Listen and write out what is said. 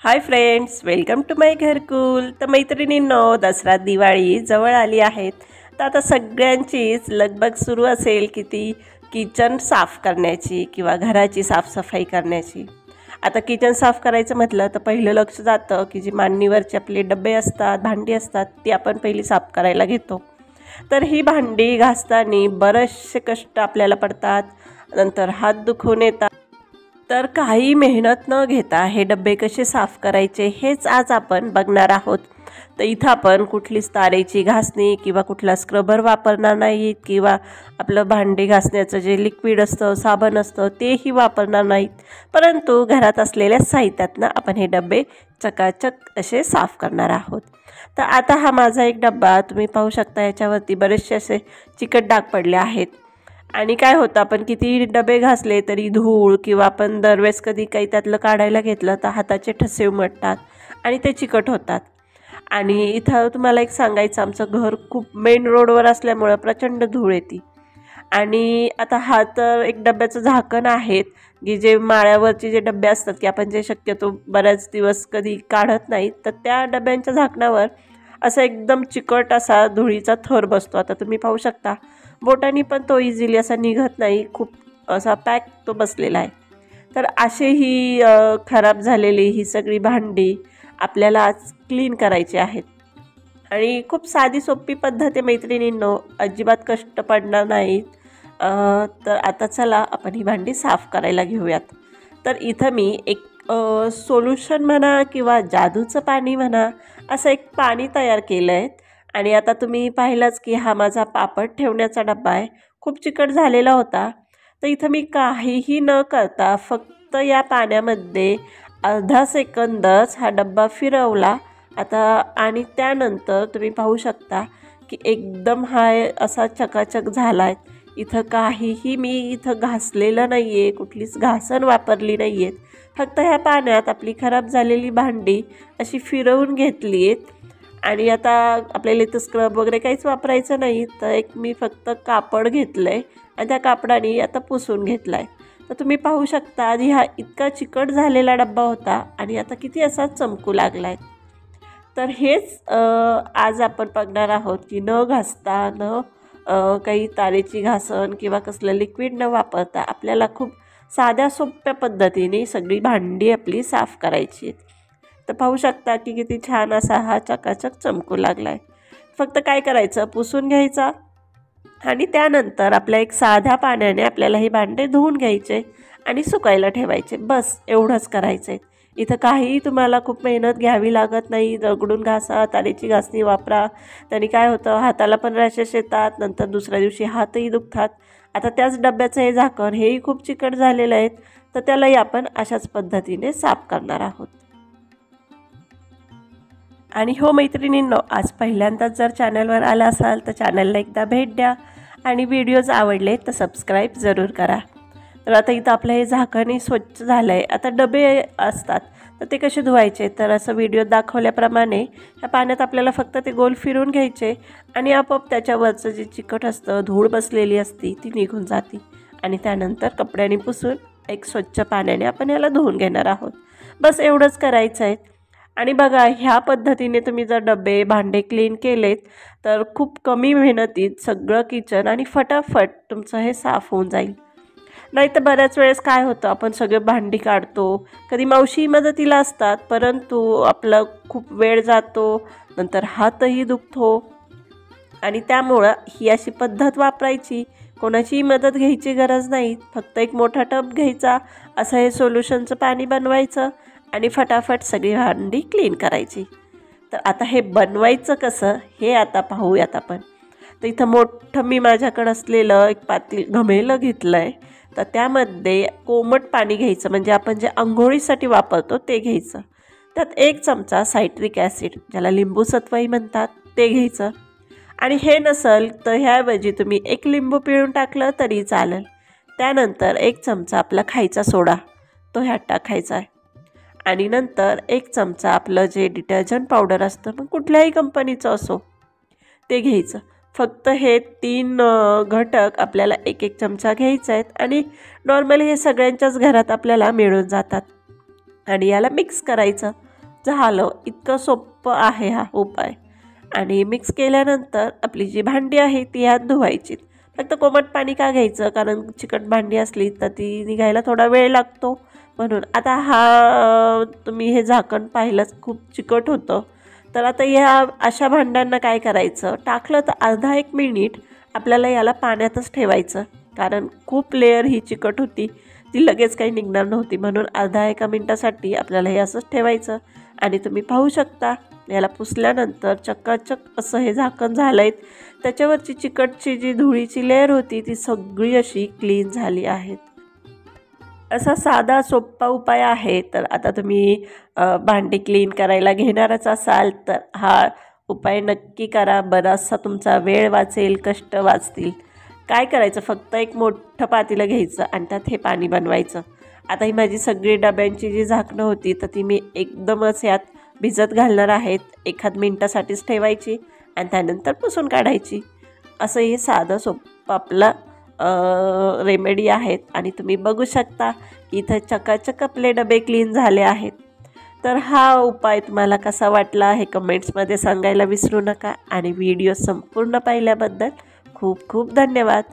Hi friends, welcome to माय घरकुल। तर मैत्रिणींनो, दसरा दिवाळी जवळ आली आहेत। तर आता सगळ्यांचीच लगबग सुरू असेल की ती किचन साफ करण्याची किंवा घराची साफसफाई करण्याची। आता किचन साफ करायचं म्हटलं तर पहिलं लक्ष जातं की जी मांडणीवरचे आपले डबे असतात, भांडी असतात, ती आपण पहिली साफ करायला घेतो। तर ही भांडी घासताना बरेचसे कष्ट आपल्याला पडतात, नंतर हात दुखून येतात। तर काही मेहनत न घेता हे डब्बे कसे साफ करायचे हेच आज आपण बघणार आहोत। तर इथं आपण कुठलीच तारेची घासणी किंवा कुठला स्क्रबर वापरणार नाही किंवा आपलं भांडी घासण्याचं जे लिक्विड असतं, साबण असतं, तेही वापरणार नाहीत, परंतु घरात असलेल्या साहित्यातनं आपण हे डब्बे चकाचक असे साफ करणार आहोत। तर आता हा माझा एक डब्बा तुम्ही पाहू शकता, याच्यावरती बरेचसे असे चिकट डाग पडले आहेत। आणि काय होतं, आपण किती डबे घासले तरी धूळ किंवा आपण दरवेळेस कधी काही त्यातलं काढायला घेतलं तर हाताचे ठसे उमटतात आणि ते चिकट होतात। आणि इथं तुम्हाला एक सांगायचं, आमचं घर खूप मेन रोडवर असल्यामुळं प्रचंड धूळ येते। आणि आता हा तर एक डब्याचं झाकण आहे की जे माळ्यावरचे जे डबे असतात की आपण जे शक्यतो बऱ्याच दिवस कधी काढत नाहीत, तर त्या डब्यांच्या झाकणावर असा एकदम चिकट असा धुळीचा थर बसतो। आता तुम्ही पाहू शकता, बोटांनी पण तो इझिली असा निघत नाही, खूप असा पॅक तो बसलेला आहे। तर असे ही खराब झालेली ही सगळी भांडी आपल्याला आज क्लीन करायची आहेत। आणि खूप साधी सोपी पद्धत आहे मैत्रिणींनो, अजिबात कष्ट पडणार नाहीत। तर आता चला आपण ही भांडी साफ करायला घेऊयात। तर इथं मी एक सोल्युशन म्हणा किंवा जादूचं पाणी म्हणा, असं एक पाणी तयार केलं आहे। आणि आता तुम्ही पाहिलंच की हा माझा पापड ठेवण्याचा डब्बा आहे, खूप चिकट झालेला होता। तर इथं मी काहीही न करता फक्त या पाण्यामध्ये अर्धा सेकंदच हा डब्बा फिरवला आता, आणि त्यानंतर तुम्ही पाहू शकता की एकदम हा असा चकाचक झाला आहे। इथं काहीही मी इथं घासलेलं नाही आहे, कुठलीच घासण वापरली नाही आहेत, फक्त ह्या पाण्यात आपली खराब झालेली भांडी अशी फिरवून घेतली आहेत। आणि आता आपल्याला इथं स्क्रब वगैरे काहीच वापरायचं नाही, तर एक मी फक्त कापड घेतलं आहे आणि त्या कापडाने आता पुसून घेतला आहे। तर तुम्ही पाहू शकता, आधी हा इतका चिकट झालेला डब्बा होता आणि आता किती असा चमकू लागला आहे। तर हेच आज आपण बघणार आहोत की न घासता, न काही तारेची घासण किंवा कसलं लिक्विड न वापरता आपल्याला खूप साध्या सोप्या पद्धतीने सगळी भांडी आपली साफ करायची आहेत। तर पाहू शकता की किती छान असा हा चकाचक चमकू लागला आहे। फक्त काय करायचं, पुसून घ्यायचा आणि त्यानंतर आपल्या एक साध्या पाण्याने आपल्याला हे भांडे धुवून घ्यायचे आणि सुकायला ठेवायचे, बस एवढंच करायचं आहे। इथं काहीही तुम्हाला खूप मेहनत घ्यावी लागत नाही। रगडून घासा, तारेची घासणी वापरा, त्याने काय होतं, हाताला पण रॅशेस येतात, नंतर दुसऱ्या दिवशी हातही दुखतात। आता त्याच डब्याचं हे झाकण हेही खूप चिकट झालेलं आहे, तर त्यालाही आपण अशाच पद्धतीने साफ करणार आहोत। आणि हो मैत्रिणींनो, आज पहिल्यांदाच जर चॅनलवर आला असाल तर चॅनलला एकदा भेट द्या आणि व्हिडिओज आवडले तर सबस्क्राईब जरूर करा। तर आता इथं आपलं हे झाकणही स्वच्छ झालं आहे। आता डबे असतात तर ते कसे धुवायचे, तर असं व्हिडिओ दाखवल्याप्रमाणे ह्या पाण्यात आपल्याला फक्त ते गोल फिरून घ्यायचे आणि आपोआप त्याच्यावरचं जे चिकट असतं, धूळ बसलेली असती, ती निघून जाते। आणि त्यानंतर कपड्याने पुसून एक स्वच्छ पाण्याने आपण याला धुवून घेणार आहोत, बस एवढंच करायचं आहे। आणि बघा, ह्या पद्धतीने तुम्ही जर डबे भांडे क्लीन केलेत तर खूप कमी मेहनतीत सगळं किचन आणि फटाफट तुमचं हे साफ होऊन जाईल। नाही तर बऱ्याच वेळेस काय होतं, आपण सगळे भांडी काढतो, कधी मावशी मदतीला असतात, परंतु आपला खूप वेळ जातो, नंतर हातही दुखतो। आणि त्यामुळं ही अशी पद्धत वापरायची, कोणाचीही मदत घ्यायची गरज नाही, फक्त एक मोठा टब घ्यायचा, असं हे सोल्युशनचं पाणी बनवायचं आणि फटाफट सगळी भांडी क्लीन करायची। तर आता हे बनवायचं कसं हे आता पाहूयात आपण। तर इथं मोठं मी माझ्याकडं असलेलं एक घमेलं घेतलं आहे, तर त्यामध्ये कोमट पाणी घ्यायचं, म्हणजे आपण जे आंघोळीसाठी वापरतो ते घ्यायचं। त्यात 1 चमचा सायट्रिक ॲसिड, ज्याला लिंबू सत्वही म्हणतात, ते घ्यायचं। आणि हे नसेल तर ह्याऐवजी तुम्ही 1 लिंबू पिळून टाकलं तरी चालेल। त्यानंतर 1 चमचा आपला खायचा सोडा, तो ह्यात टाकायचा आहे। आणि नंतर 1 चमचा आपलं जे डिटर्जंट पावडर असतं, मग कुठल्याही कंपनीचं असो, ते घ्यायचं। फक्त हे 3 घटक आपल्याला 1-1 चमचा घ्यायचा आहेत आणि नॉर्मली हे सगळ्यांच्याच घरात आपल्याला मिळून जातात। आणि याला मिक्स करायचं, झालं. इतकं सोपं आहे हा उपाय. आणि मिक्स केल्यानंतर आपली जी भांडी आहे ती यात धुवायची. फक्त कोमट पाणी का घ्यायचं, कारण चिकट भांडी असली तर ती निघायला थोडा वेळ लागतो म्हणून. आता हा तुम्ही हे झाकण पाहिलंच खूप चिकट होतं. तर आता या अशा भांड्यांना काय करायचं, टाकलं तर अर्धा एक मिनिट आपल्याला याला पाण्यातच ठेवायचं, कारण खूप लेअर ही चिकट होती, ती लगेच काही निघणार नव्हती. म्हणून अर्धा एका मिनटासाठी आपल्याला हे असंच ठेवायचं. आणि तुम्ही पाहू शकता याला पुसल्यानंतर चकाचक असं हे झाकण झालं आहे. त्याच्यावरची चिकटची जी धुळीची लेअर होती ती सगळी अशी क्लीन झाली आहे. असा साधा सोप्पा उपाय आहे. तर आता तुम्ही भांडी क्लीन करायला घेणारच असाल तर हा उपाय नक्की करा. बराचसा तुमचा वेळ वाचेल, कष्ट वाचतील. काय करायचं, फक्त एक मोठं पातेलं घ्यायचं आणि त्यात हे पाणी बनवायचं. आता ही माझी सगळी डब्यांची जी झाकणं होती तर ती मी एकदमच यात भिजत घालणार आहेत. एखाद मिनटासाठीच ठेवायची आणि त्यानंतर पुसून काढायची. असं हे साधं सोपं आपलं रेमेडी आहेत. आणि तुम्ही बघू शकता की इथं चकाचक आपले डबे क्लीन झाले आहेत. तर हा उपाय तुम्हाला कसा वाटला हे कमेंट्समध्ये सांगायला विसरू नका. आणि व्हिडिओ संपूर्ण पाहिल्याबद्दल खूप खूप धन्यवाद.